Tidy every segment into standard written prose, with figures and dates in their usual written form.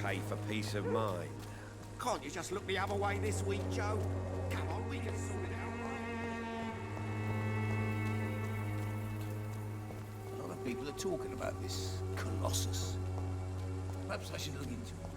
pay for peace of mind. Can't you just look the other way this week, Joe? Come on, we can sort it out. A lot of people are talking about this Colossus. Perhaps I should look into it.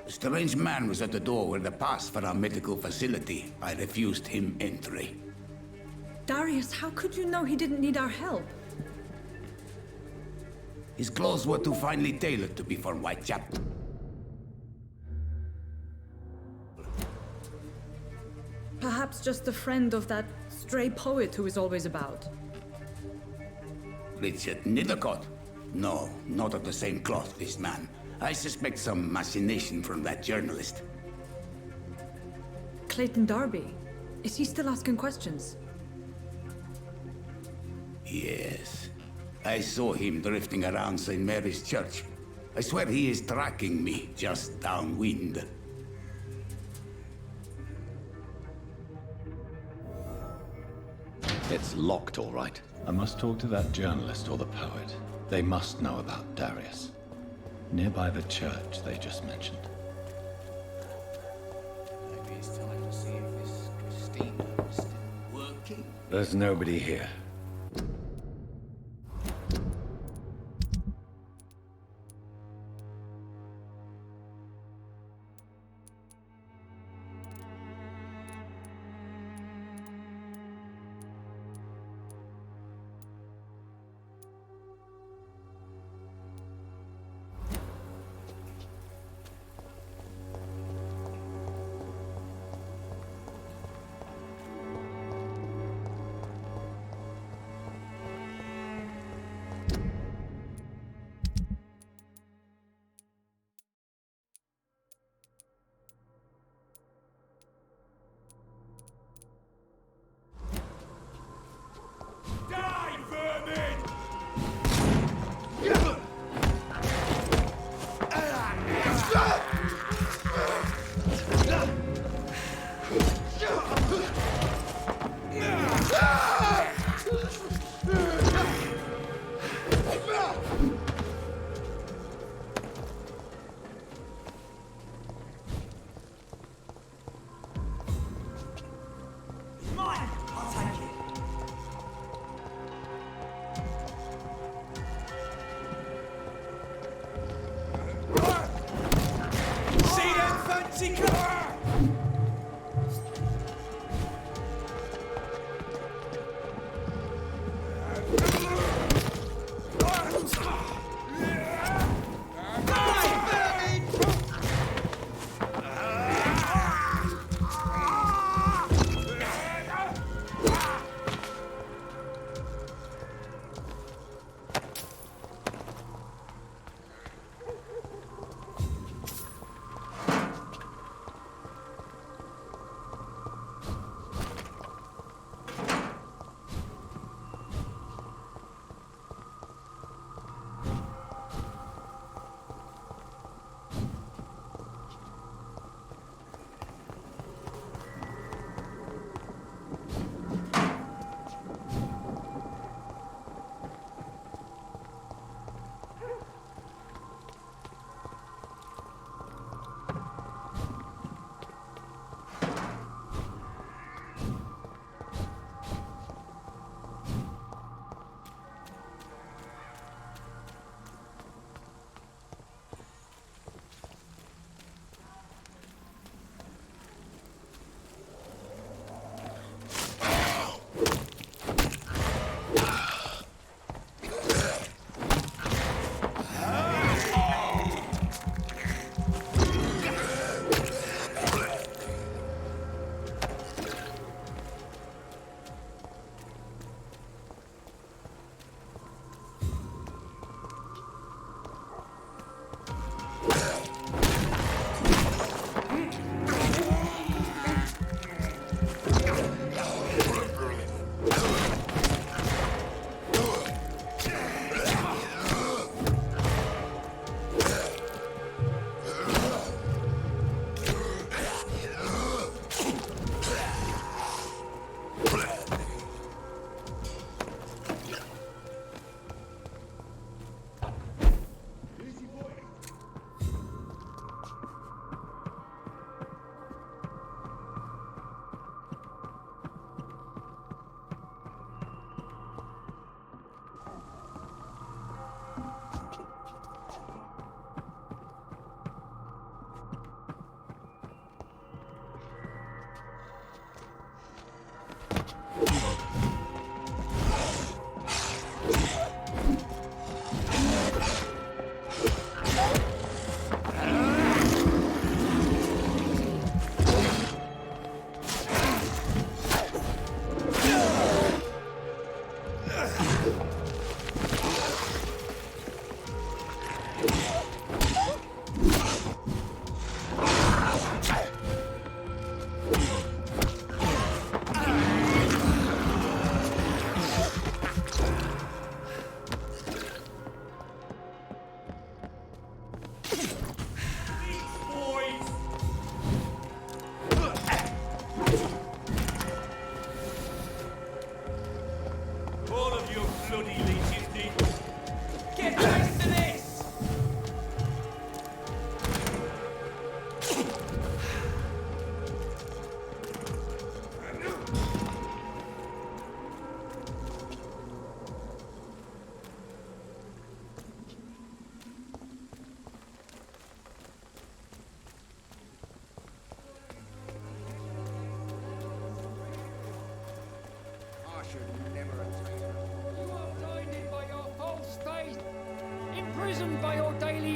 A strange man was at the door with a pass for our medical facility. I refused him entry. Darius, how could you know he didn't need our help? His clothes were too finely tailored to be for Whitechapel. Perhaps just a friend of that stray poet who is always about. Richard Nethercott? No, not of the same cloth, this man. I suspect some machination from that journalist. Clayton Darby. Is he still asking questions? Yes. I saw him drifting around St. Mary's Church. I swear he is tracking me just downwind. It's locked, all right. I must talk to that journalist or the poet. They must know about Darius. Nearby the church they just mentioned. Maybe it's time to see if this Christina is still working. There's nobody here.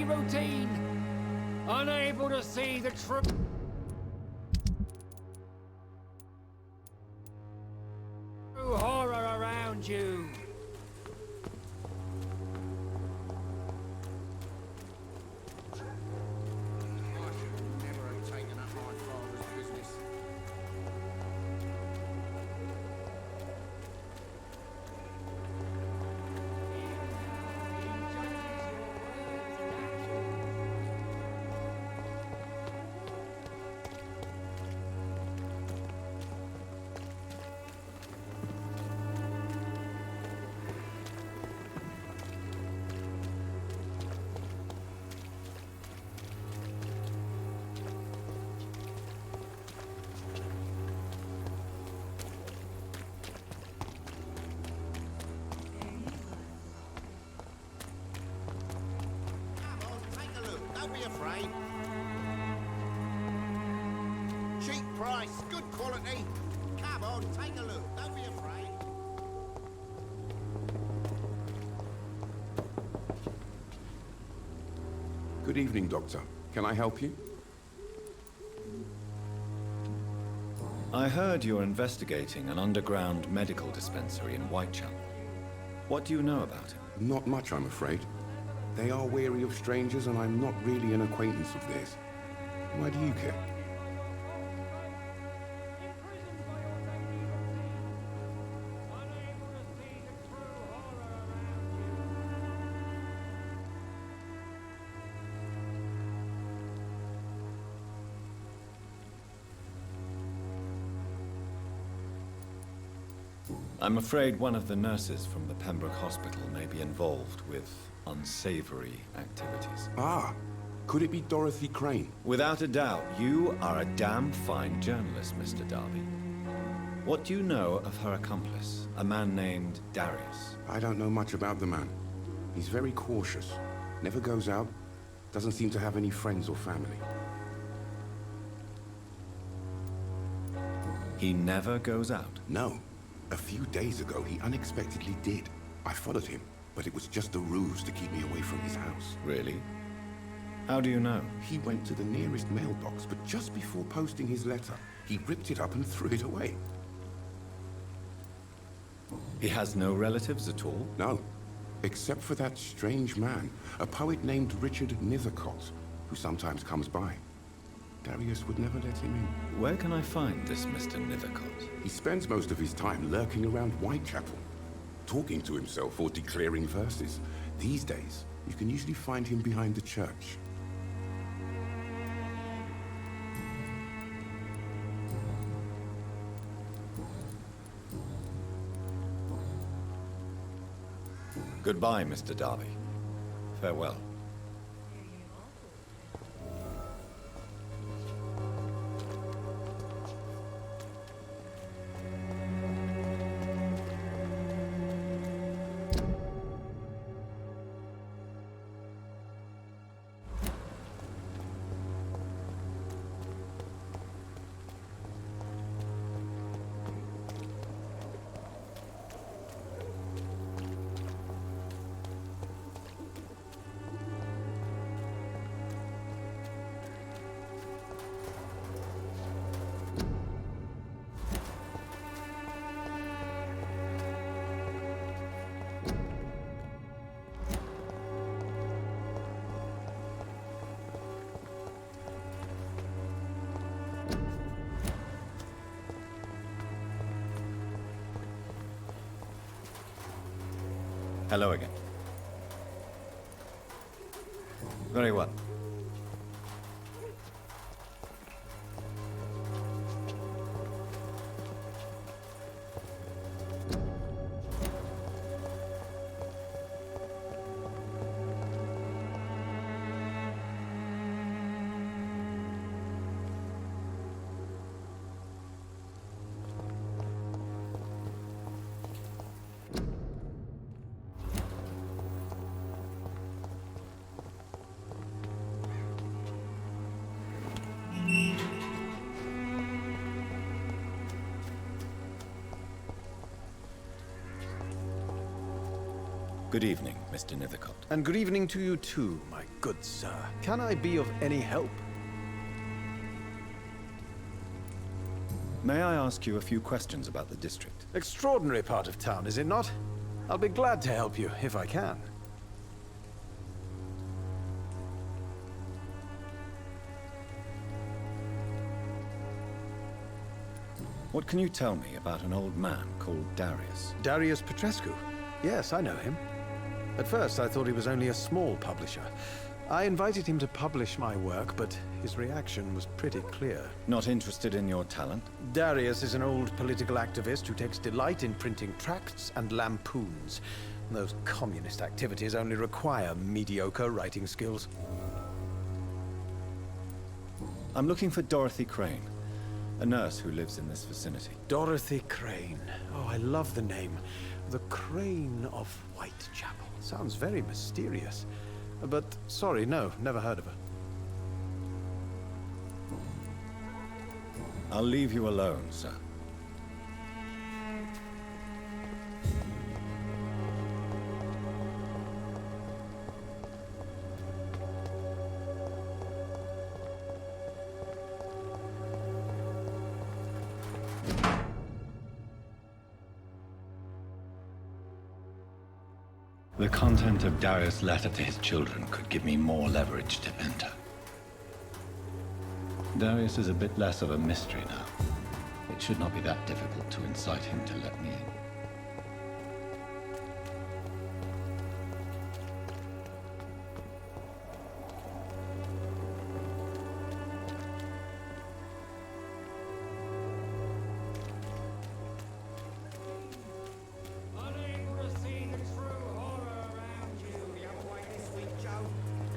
routine, unable to see the truth. Horror around you. Don't be afraid. Cheap price, good quality. Come on, take a look. Don't be afraid. Good evening, Doctor. Can I help you? I heard you're investigating an underground medical dispensary in Whitechapel. What do you know about it? Not much, I'm afraid. They are wary of strangers, and I'm not really an acquaintance of theirs. Why do you care? I'm afraid one of the nurses from the Pembroke Hospital may be involved with unsavory activities. Ah, could it be Dorothy Crane? Without a doubt, you are a damn fine journalist, Mr. Darby. What do you know of her accomplice, a man named Darius? I don't know much about the man. He's very cautious, never goes out, doesn't seem to have any friends or family. He never goes out? No. A few days ago, he unexpectedly did. I followed him, but it was just a ruse to keep me away from his house. Really? How do you know? He went to the nearest mailbox, but just before posting his letter, he ripped it up and threw it away. He has no relatives at all? No, except for that strange man, a poet named Richard Nethercott, who sometimes comes by. Darius would never let him in. Where can I find this Mr. Nethercott? He spends most of his time lurking around Whitechapel, talking to himself or declaring verses. These days, you can usually find him behind the church. Goodbye, Mr. Darby. Farewell. Hello again. Very well. Good evening, Mr. Nithercott. And good evening to you too, my good sir. Can I be of any help? May I ask you a few questions about the district? Extraordinary part of town, is it not? I'll be glad to help you, if I can. What can you tell me about an old man called Darius? Darius Petrescu? Yes, I know him. At first, I thought he was only a small publisher. I invited him to publish my work, but his reaction was pretty clear. Not interested in your talent? Darius is an old political activist who takes delight in printing tracts and lampoons. Those communist activities only require mediocre writing skills. I'm looking for Dorothy Crane, a nurse who lives in this vicinity. Dorothy Crane. Oh, I love the name. The Crane of Whitechapel. Sounds very mysterious. But, sorry, no, never heard of her. I'll leave you alone, sir. The content of Darius' letter to his children could give me more leverage to enter. Darius is a bit less of a mystery now. It should not be that difficult to incite him to let me in. Unable to see the true horror around you. The other way this week, Joe.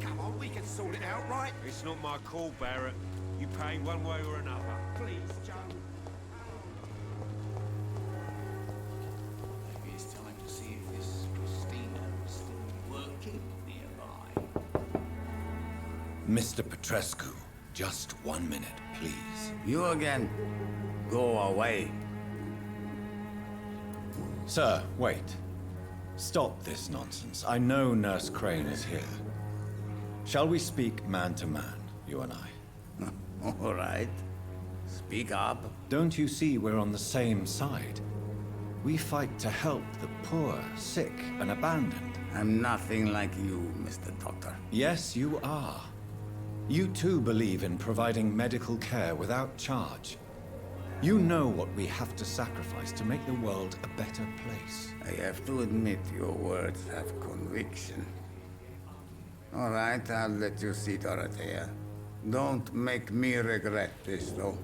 Come on, we can sort it out, right? It's not my call, Barrett. You pay one way or another. Please, Joe. Maybe it's time to see if this Christina is still working nearby. Mr. Petrescu, just 1 minute, please. You again. Go away. Sir, wait. Stop this nonsense. I know Nurse Crane is here. Shall we speak man to man, you and I? All right. Speak up. Don't you see we're on the same side? We fight to help the poor, sick, and abandoned. I'm nothing like you, Mr. Doctor. Yes, you are. You too believe in providing medical care without charge. You know what we have to sacrifice to make the world a better place. I have to admit your words have conviction. All right, I'll let you see Dorothea. Don't make me regret this, though.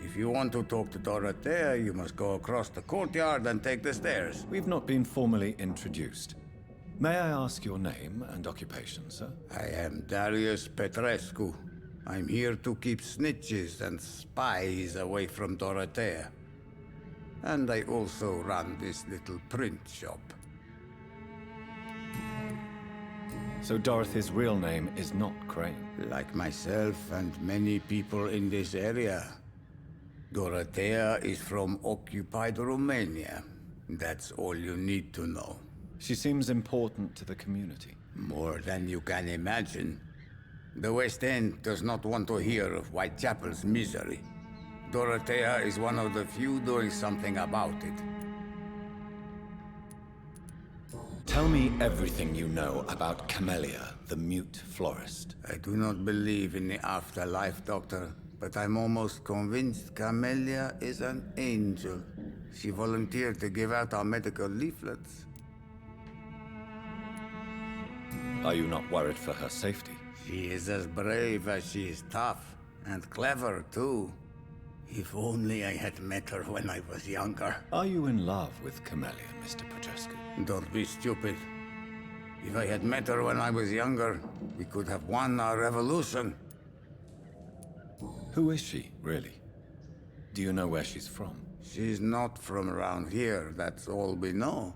If you want to talk to Dorothea, you must go across the courtyard and take the stairs. We've not been formally introduced. May I ask your name and occupation, sir? I am Darius Petrescu. I'm here to keep snitches and spies away from Dorothea. And I also run this little print shop. So Dorothy's real name is not Crane. Like myself and many people in this area, Dorothea is from occupied Romania. That's all you need to know. She seems important to the community. More than you can imagine. The West End does not want to hear of Whitechapel's misery. Dorothea is one of the few doing something about it. Tell me everything you know about Camellia, the mute florist. I do not believe in the afterlife, Doctor, but I'm almost convinced Camellia is an angel. She volunteered to give out our medical leaflets. Are you not worried for her safety? She is as brave as she is tough, and clever, too. If only I had met her when I was younger. Are you in love with Camellia, Mr. Petrescu? Don't be stupid. If I had met her when I was younger, we could have won our revolution. Who is she, really? Do you know where she's from? She's not from around here, that's all we know.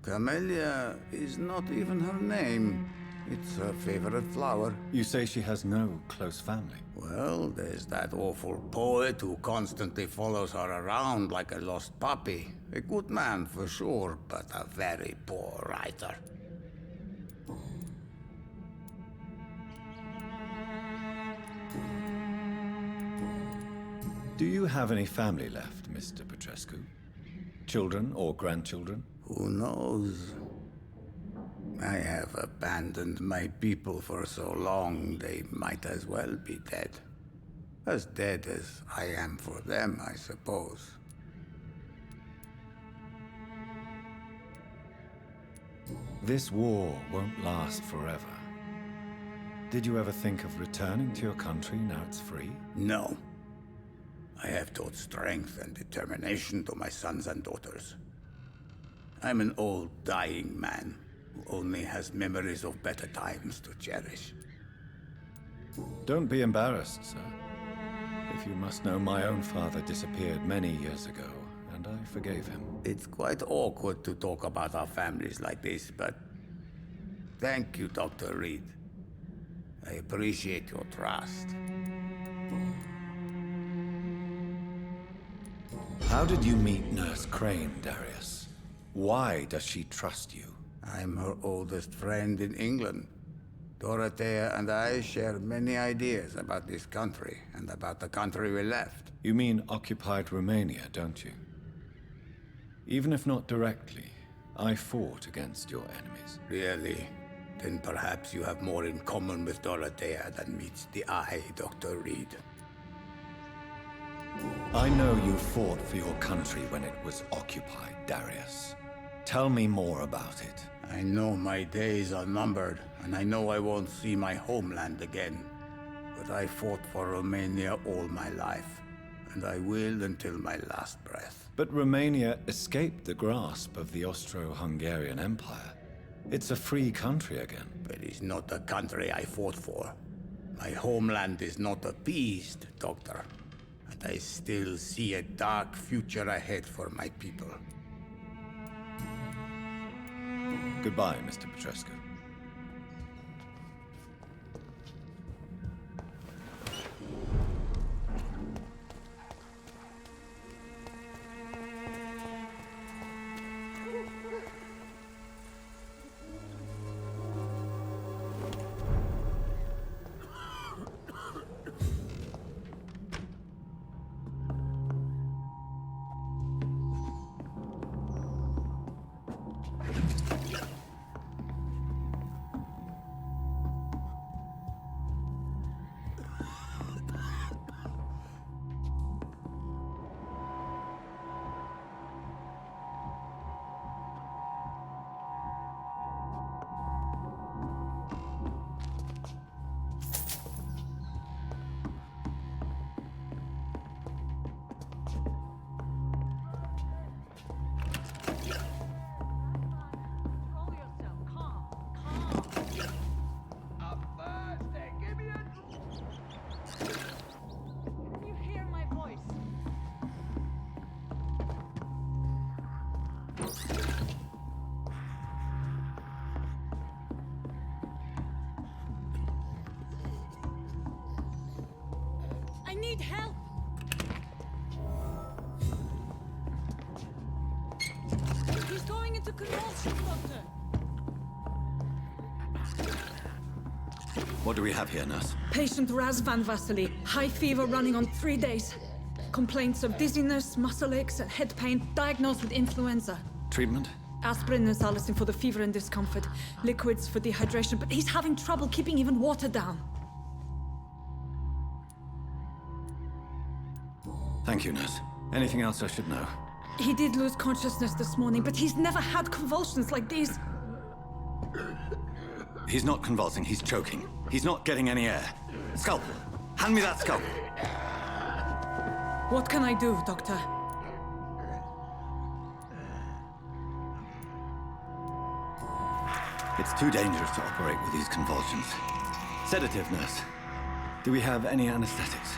Camellia is not even her name. It's her favorite flower. You say she has no close family? Well, there's that awful poet who constantly follows her around like a lost puppy. A good man for sure, but a very poor writer. Do you have any family left, Mr. Petrescu? Children or grandchildren? Who knows? I have abandoned my people for so long, they might as well be dead. As dead as I am for them, I suppose. This war won't last forever. Did you ever think of returning to your country now it's free? No. I have taught strength and determination to my sons and daughters. I'm an old, dying man who only has memories of better times to cherish. Don't be embarrassed, sir. If you must know, my own father disappeared many years ago, and I forgave him. It's quite awkward to talk about our families like this, but thank you, Dr. Reid. I appreciate your trust. How did you meet Nurse Crane, Darius? Why does she trust you? I'm her oldest friend in England. Dorothea and I share many ideas about this country and about the country we left. You mean occupied Romania, don't you? Even if not directly, I fought against your enemies. Really? Then perhaps you have more in common with Dorothea than meets the eye, Dr. Reid. I know you fought for your country when it was occupied, Darius. Tell me more about it. I know my days are numbered, and I know I won't see my homeland again. But I fought for Romania all my life, and I will until my last breath. But Romania escaped the grasp of the Austro-Hungarian Empire. It's a free country again. But it's not the country I fought for. My homeland is not appeased, Doctor. And I still see a dark future ahead for my people. Goodbye, Mr. Petrescu. I need help! He's going into convulsion, Doctor! What do we have here, nurse? Patient Razvan Vasily, high fever running on 3 days. Complaints of dizziness, muscle aches, and head pain, diagnosed with influenza. Treatment? Aspirin and salicin for the fever and discomfort, liquids for dehydration, but he's having trouble keeping even water down. Thank you, nurse. Anything else I should know? He did lose consciousness this morning, but he's never had convulsions like these. He's not convulsing, he's choking. He's not getting any air. Scalpel! Hand me that scalpel! What can I do, Doctor? It's too dangerous to operate with these convulsions. Sedative, nurse. Do we have any anesthetics?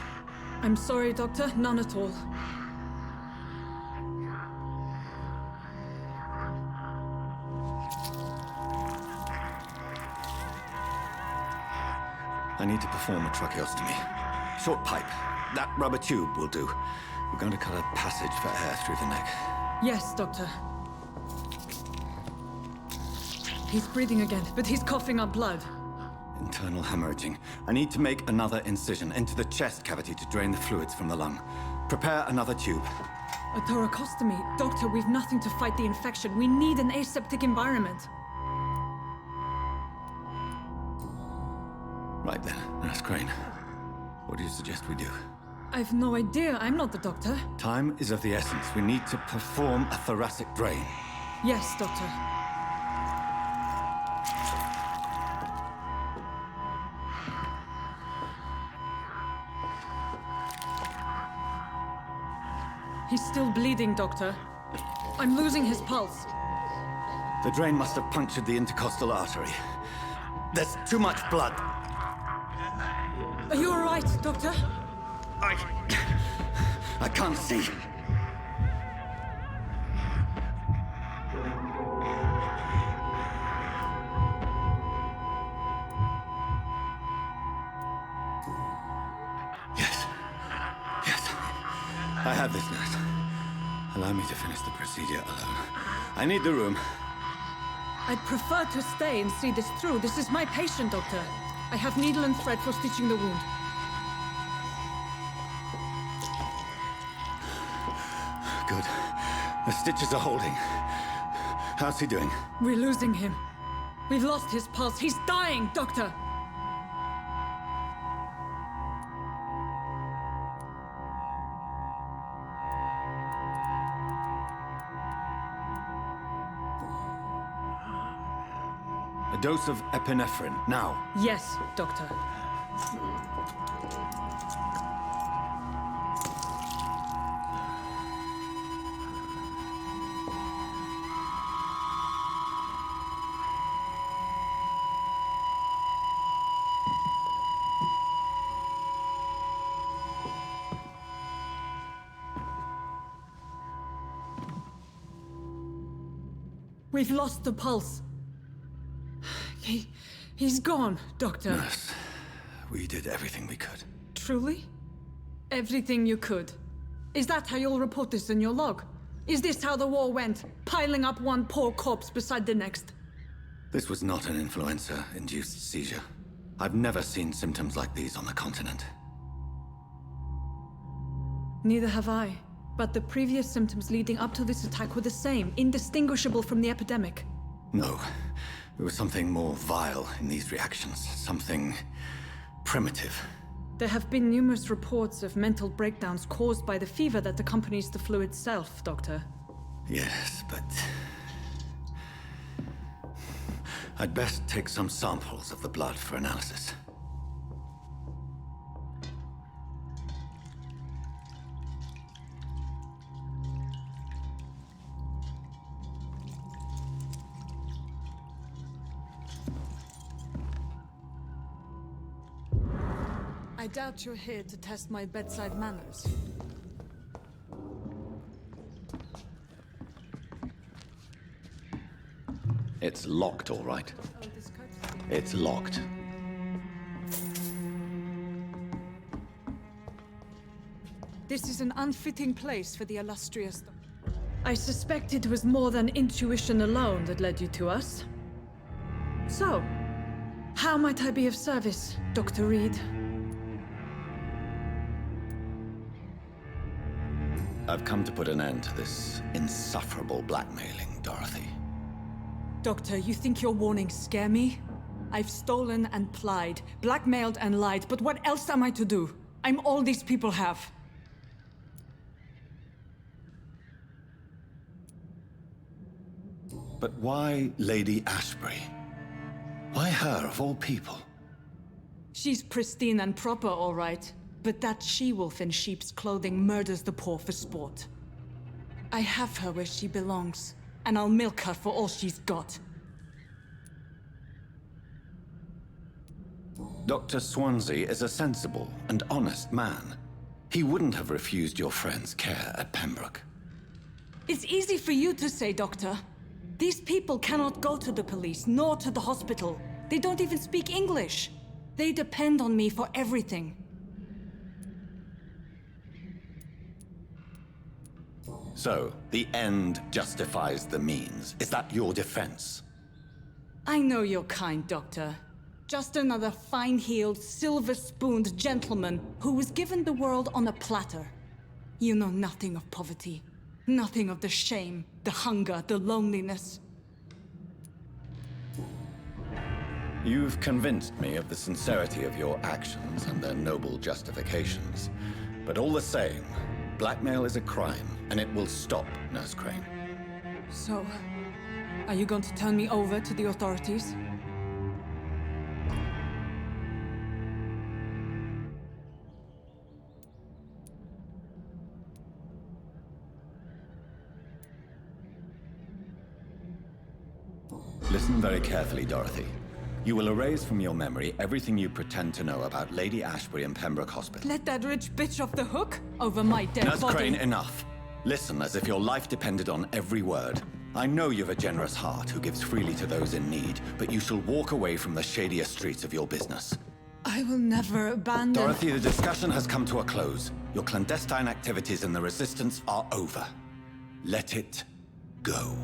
I'm sorry, Doctor. None at all. I need to perform a tracheostomy. Short pipe. That rubber tube will do. We're going to cut a passage for air through the neck. Yes, Doctor. He's breathing again, but he's coughing up blood. Internal hemorrhaging. I need to make another incision into the chest cavity to drain the fluids from the lung. Prepare another tube. A thoracostomy? Doctor, we've nothing to fight the infection. We need an aseptic environment. Right then, Nurse Crane. What do you suggest we do? I've no idea. I'm not the doctor. Time is of the essence. We need to perform a thoracic drain. Yes, Doctor. He's still bleeding, Doctor. I'm losing his pulse. The drain must have punctured the intercostal artery. There's too much blood. Are you all right, Doctor? I can't see. Yes. I have this, nurse. Allow me to finish the procedure alone. I need the room. I'd prefer to stay and see this through. This is my patient, Doctor. I have needle and thread for stitching the wound. Good. The stitches are holding. How's he doing? We're losing him. We've lost his pulse. He's dying, Doctor! A dose of epinephrine, now. Yes, Doctor. We've lost the pulse. He's gone, Doctor. Nurse, we did everything we could. Truly? Everything you could. Is that how you'll report this in your log? Is this how the war went? Piling up one poor corpse beside the next? This was not an influenza-induced seizure. I've never seen symptoms like these on the continent. Neither have I. But the previous symptoms leading up to this attack were the same, indistinguishable from the epidemic. No. There was something more vile in these reactions. Something primitive. There have been numerous reports of mental breakdowns caused by the fever that accompanies the flu itself, Doctor. Yes, but... I'd best take some samples of the blood for analysis. I doubt you're here to test my bedside manners. It's locked, all right. It's locked. This is an unfitting place for the illustrious... I suspect it was more than intuition alone that led you to us. So, how might I be of service, Dr. Reid? I've come to put an end to this insufferable blackmailing, Dorothy. Doctor, you think your warnings scare me? I've stolen and plied, blackmailed and lied, but what else am I to do? I'm all these people have. But why Lady Ashbury? Why her, of all people? She's pristine and proper, all right. but that she-wolf in sheep's clothing murders the poor for sport. I have her where she belongs, and I'll milk her for all she's got. Dr. Swansea is a sensible and honest man. He wouldn't have refused your friend's care at Pembroke. It's easy for you to say, Doctor. These people cannot go to the police, nor to the hospital. They don't even speak English. They depend on me for everything. So, the end justifies the means. Is that your defense? I know you're kind, Doctor. Just another fine-heeled, silver-spooned gentleman who was given the world on a platter. You know nothing of poverty. Nothing of the shame, the hunger, the loneliness. You've convinced me of the sincerity of your actions and their noble justifications. But all the same, blackmail is a crime, and it will stop, Nurse Crane. So, are you going to turn me over to the authorities? Listen very carefully, Dorothy. You will erase from your memory everything you pretend to know about Lady Ashbury and Pembroke Hospital. Let that rich bitch off the hook over my dead Nurse body. Crane, enough. Listen as if your life depended on every word. I know you've a generous heart who gives freely to those in need, but you shall walk away from the shadier streets of your business. I will never abandon... Dorothy, the discussion has come to a close. Your clandestine activities in the Resistance are over. Let it go.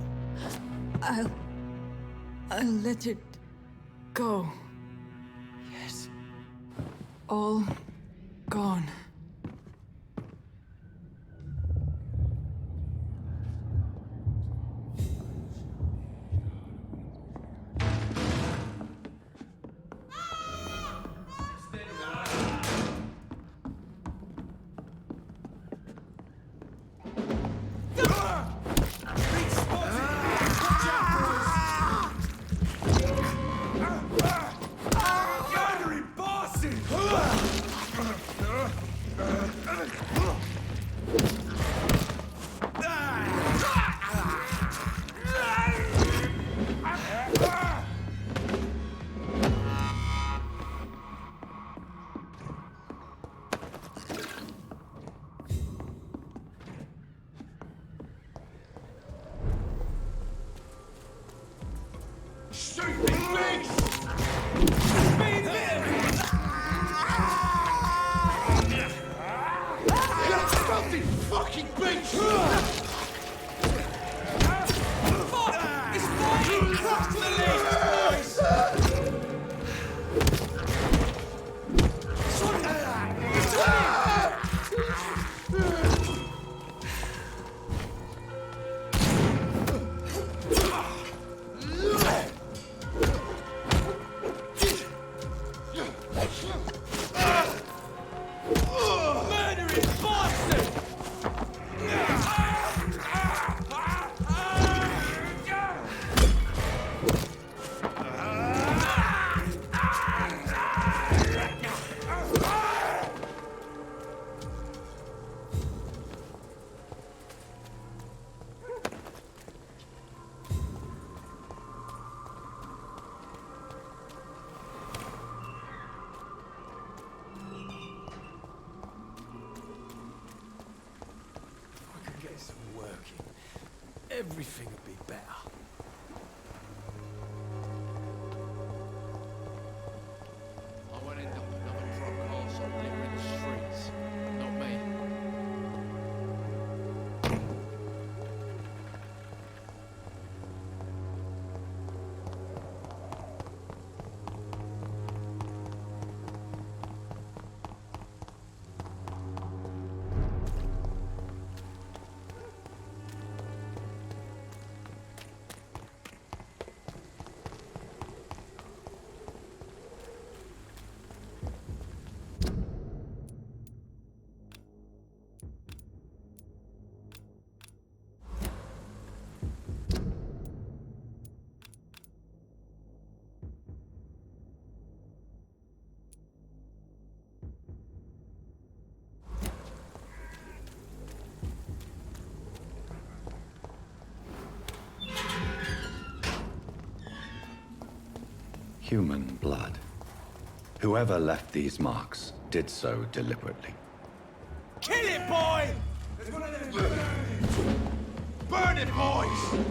I'll let it go. Yes. All gone. Everything would be better. I won't end up another drunk arsehole littering the streets. Not me. Human blood. Whoever left these marks did so deliberately. Kill it, boy! Burn it, boys!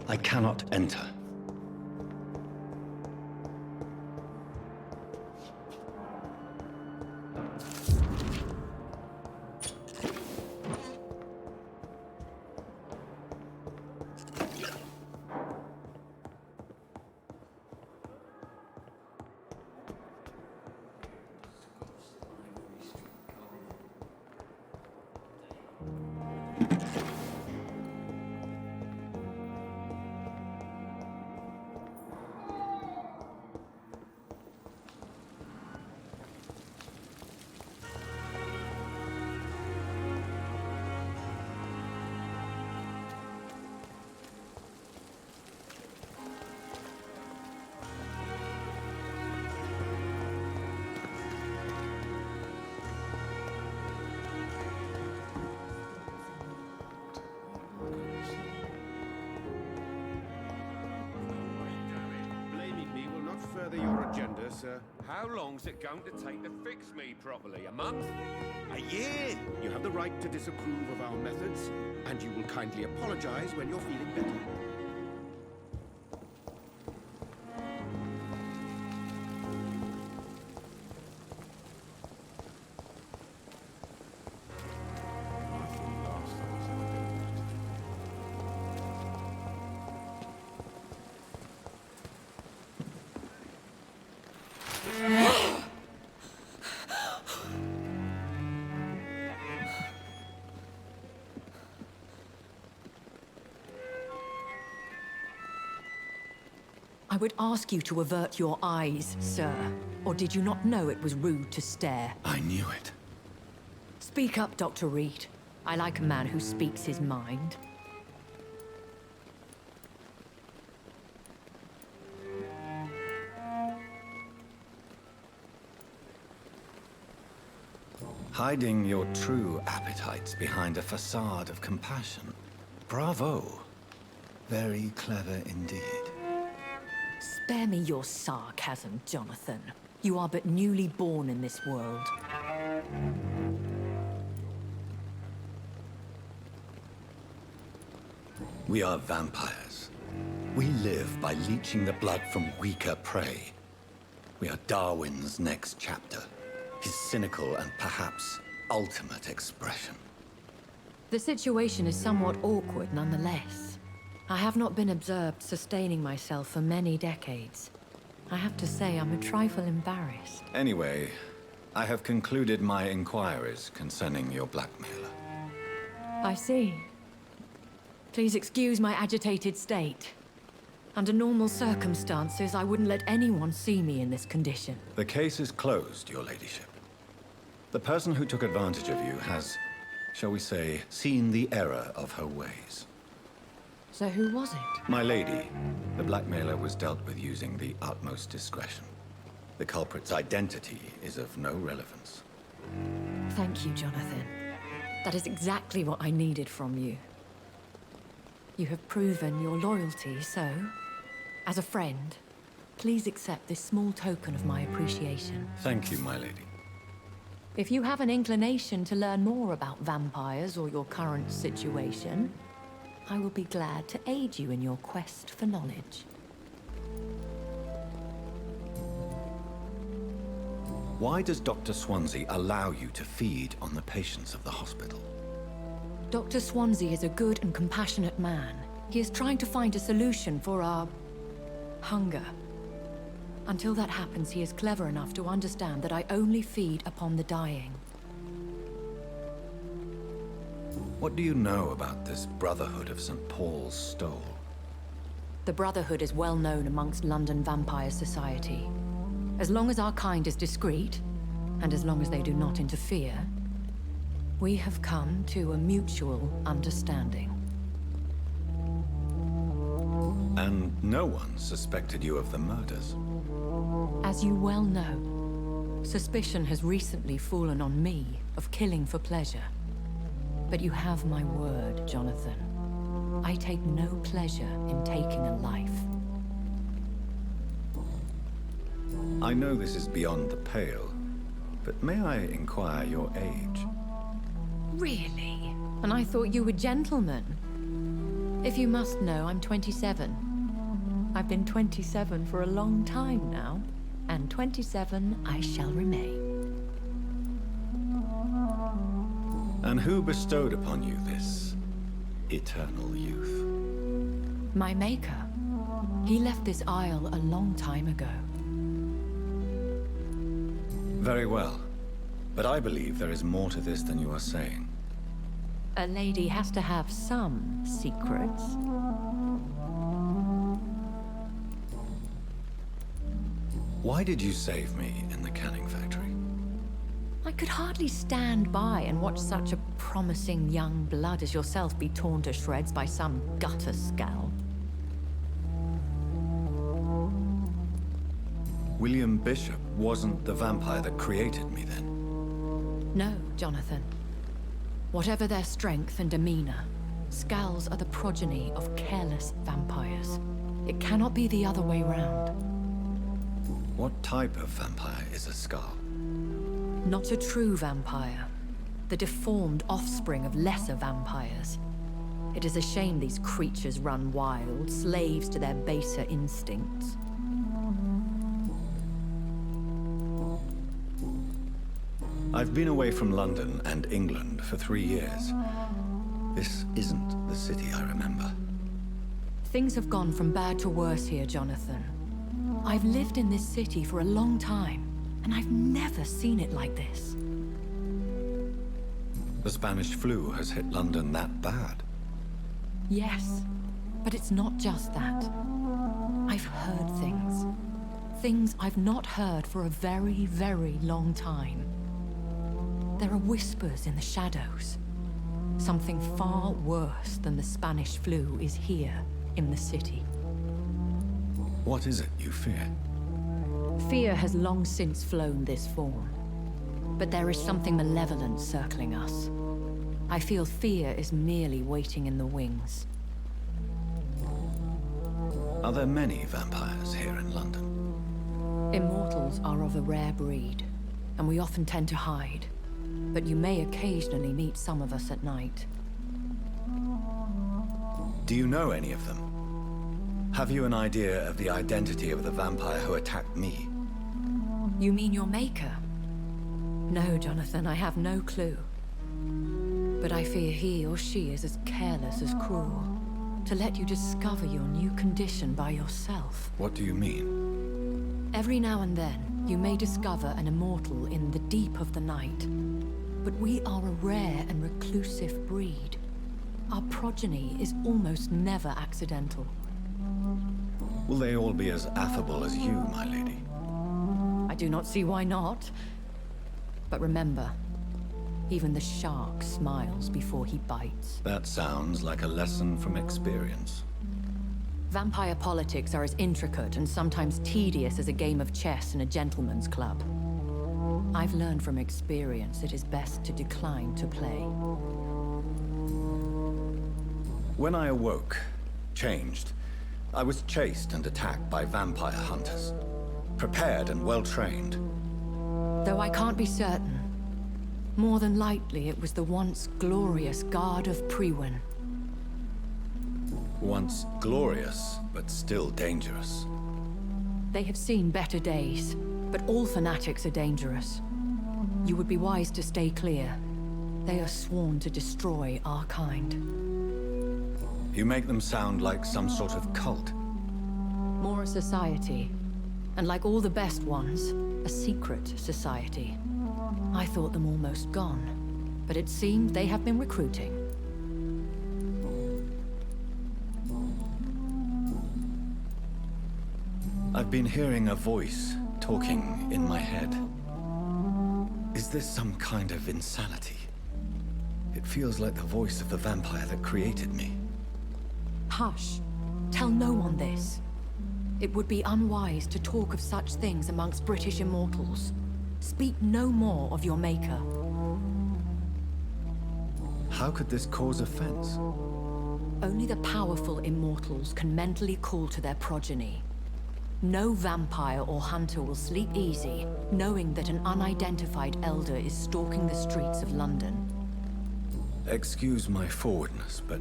I cannot enter. Blaming me will not further your agenda, sir. How long's it going to take to fix me properly? A month? A year? You have the right to disapprove of our methods, and you will kindly apologize when you're feeling better. I would ask you to avert your eyes, sir. Or did you not know it was rude to stare? I knew it. Speak up, Dr. Reid. I like a man who speaks his mind. Hiding your true appetites behind a facade of compassion. Bravo. Very clever indeed. Spare me your sarcasm, Jonathan. You are but newly born in this world. We are vampires. We live by leeching the blood from weaker prey. We are Darwin's next chapter. His cynical and perhaps ultimate expression. The situation is somewhat awkward nonetheless. I have not been observed sustaining myself for many decades. I have to say I'm a trifle embarrassed. Anyway, I have concluded my inquiries concerning your blackmailer. I see. Please excuse my agitated state. Under normal circumstances, I wouldn't let anyone see me in this condition. The case is closed, your ladyship. The person who took advantage of you has, shall we say, seen the error of her ways. So who was it? My lady, the blackmailer was dealt with using the utmost discretion. The culprit's identity is of no relevance. Thank you, Jonathan. That is exactly what I needed from you. You have proven your loyalty, so, as a friend, please accept this small token of my appreciation. Thank you, my lady. If you have an inclination to learn more about vampires or your current situation, I will be glad to aid you in your quest for knowledge. Why does Dr. Swansea allow you to feed on the patients of the hospital? Dr. Swansea is a good and compassionate man. He is trying to find a solution for our hunger. Until that happens, he is clever enough to understand that I only feed upon the dying. What do you know about this Brotherhood of St. Paul's Stole? The Brotherhood is well known amongst London vampire society. As long as our kind is discreet, and as long as they do not interfere, we have come to a mutual understanding. And no one suspected you of the murders? As you well know, suspicion has recently fallen on me of killing for pleasure. But you have my word, Jonathan. I take no pleasure in taking a life. I know this is beyond the pale, but may I inquire your age? Really? And I thought you were gentlemen. If you must know, I'm 27. I've been 27 for a long time now, and 27 I shall remain. And who bestowed upon you this eternal youth? My maker. He left this isle a long time ago. Very well. But I believe there is more to this than you are saying. A lady has to have some secrets. Why did you save me in the canning factory? I could hardly stand by and watch such a promising young blood as yourself be torn to shreds by some gutter scowl. William Bishop wasn't the vampire that created me then? No, Jonathan. Whatever their strength and demeanor, Scowls are the progeny of careless vampires. It cannot be the other way round. What type of vampire is a Scowl? Not a true vampire. The deformed offspring of lesser vampires. It is a shame these creatures run wild, slaves to their baser instincts. I've been away from London and England for 3 years. This isn't the city I remember. Things have gone from bad to worse here, Jonathan. I've lived in this city for a long time, and I've never seen it like this. The Spanish flu has hit London that bad? Yes, but it's not just that. I've heard things. Things I've not heard for a very, very long time. There are whispers in the shadows. Something far worse than the Spanish flu is here in the city. What is it you fear? Fear has long since flown this form. But there is something malevolent circling us. I feel fear is merely waiting in the wings. Are there many vampires here in London? Immortals are of a rare breed, and we often tend to hide. But you may occasionally meet some of us at night. Do you know any of them? Have you an idea of the identity of the vampire who attacked me? You mean your maker? No, Jonathan, I have no clue. But I fear he or she is as careless as cruel. To let you discover your new condition by yourself. What do you mean? Every now and then, you may discover an immortal in the deep of the night. But we are a rare and reclusive breed. Our progeny is almost never accidental. Will they all be as affable as you, my lady? I do not see why not. But remember, even the shark smiles before he bites. That sounds like a lesson from experience. Vampire politics are as intricate and sometimes tedious as a game of chess in a gentleman's club. I've learned from experience it is best to decline to play. When I awoke, changed, I was chased and attacked by vampire hunters. Prepared and well-trained. Though I can't be certain, more than likely it was the once glorious Guard of Priwen. Once glorious, but still dangerous. They have seen better days, but all fanatics are dangerous. You would be wise to stay clear. They are sworn to destroy our kind. You make them sound like some sort of cult. More a society. And like all the best ones, a secret society. I thought them almost gone, but it seemed they have been recruiting. I've been hearing a voice talking in my head. Is this some kind of insanity? It feels like the voice of the vampire that created me. Hush. Tell no one this. It would be unwise to talk of such things amongst British immortals. Speak no more of your maker. How could this cause offense? Only the powerful immortals can mentally call to their progeny. No vampire or hunter will sleep easy, knowing that an unidentified elder is stalking the streets of London. Excuse my forwardness, but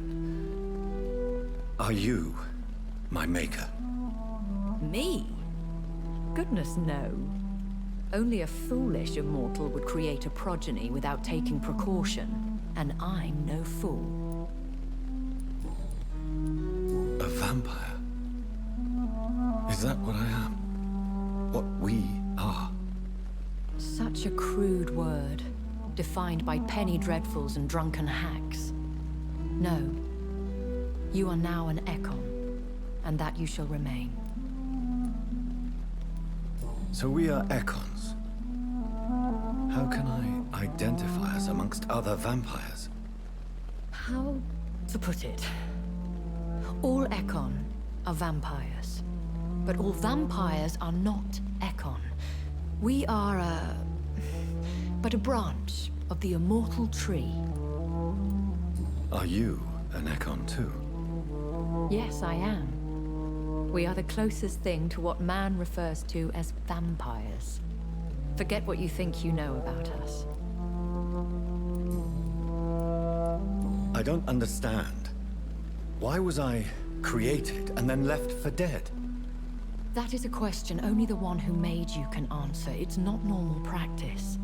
Are you my maker? Me? Goodness, no. Only a foolish immortal would create a progeny without taking precaution, and I'm no fool. A vampire? Is that what I am? What we are? Such a crude word, defined by penny dreadfuls and drunken hacks. No. You are now an Ekon, and that you shall remain. So we are Ekons. How can I identify us amongst other vampires? How to put it? All Ekon are vampires. But all vampires are not Ekon. We are but a branch of the immortal tree. Are you an Ekon too? Yes, I am. We are the closest thing to what man refers to as vampires. Forget what you think you know about us. I don't understand. Why was I created and then left for dead? That is a question only the one who made you can answer. It's not normal practice.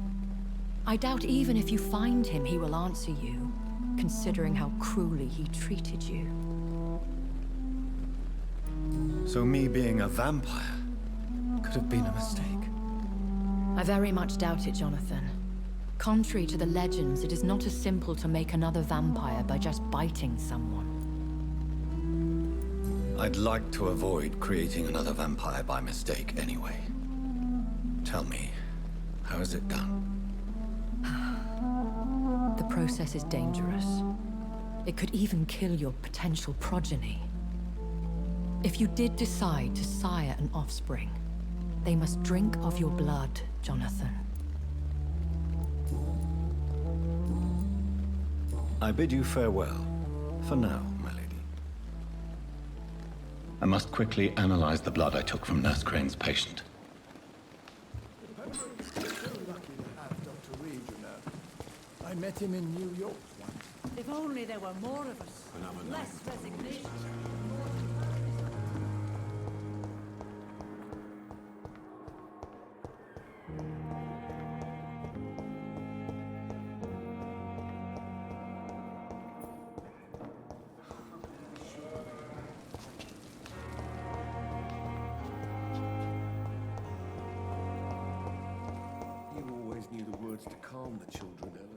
I doubt even if you find him, he will answer you, considering how cruelly he treated you. So me being a vampire could have been a mistake. I very much doubt it, Jonathan. Contrary to the legends, it is not as simple to make another vampire by just biting someone. I'd like to avoid creating another vampire by mistake anyway. Tell me, how is it done? The process is dangerous. It could even kill your potential progeny. If you did decide to sire an offspring, they must drink of your blood, Jonathan. I bid you farewell, for now, my lady. I must quickly analyze the blood I took from Nurse Crane's patient. Lucky to have Dr. Reid, you know. I met him in New York once. If only there were more of us. Less resignation. You always knew the words to calm the children, Ellen.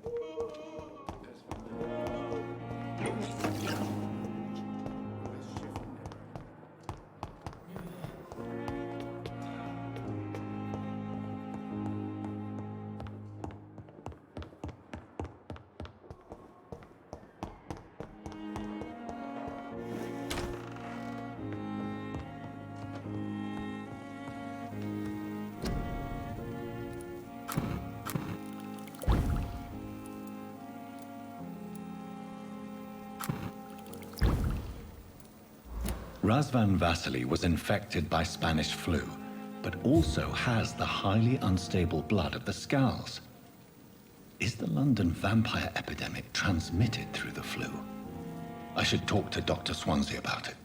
Razvan Vasily was infected by Spanish flu, but also has the highly unstable blood of the Scowls. Is the London vampire epidemic transmitted through the flu? I should talk to Dr. Swansea about it.